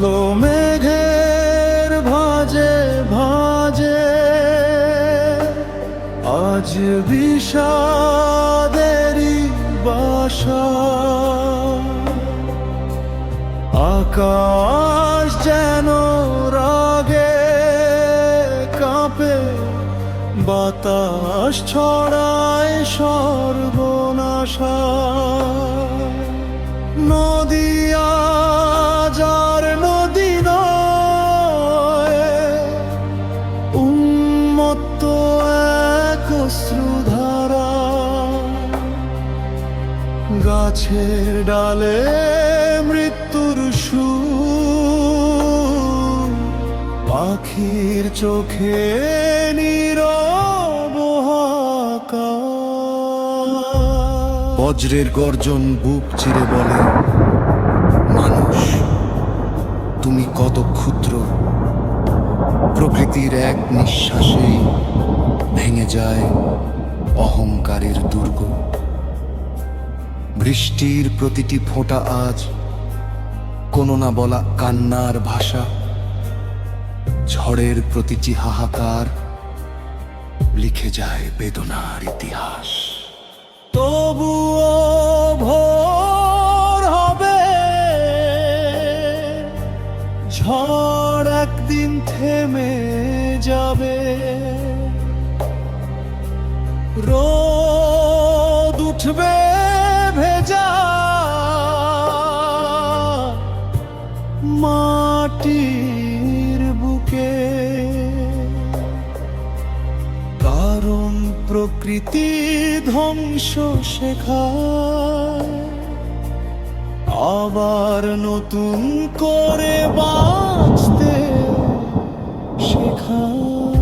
কালো মেঘের ভাঁজে ভাঁজে আজ বিষাদেরই বাসা। আকাশ যেন রাগে কাঁপে, বাতাস ছড়ায় সর্বনাশা। নদী আজ আর নদী নয়, উন্মত্ত এক অশ্রুধারা। গাছের ডালে মৃত্যুর সুর, পাখির চোখে নীরব হাহাকার। বজ্রের গর্জন বুক চিরে বলে, মানুষ তুমি কত ক্ষুদ্র। প্রকৃতির এক নিঃশ্বাসেই ভেঙে যায় অহংকারের দুর্গ। বৃষ্টির প্রতিটি ফোঁটা আজ কোনো না বলা কান্নার ভাষা। ঝড়ের প্রতিটি হাহাকার লিখে যায় বেদনার ইতিহাস। তবুও ভোর হবে, ঝড় একদিন থেমে যাবে। রোদ উঠবে ভেজা মাটির বুকে, কারণ প্রকৃতি ধ্বংস শেখায় আবার নতুন করে বাঁচতে শেখায়।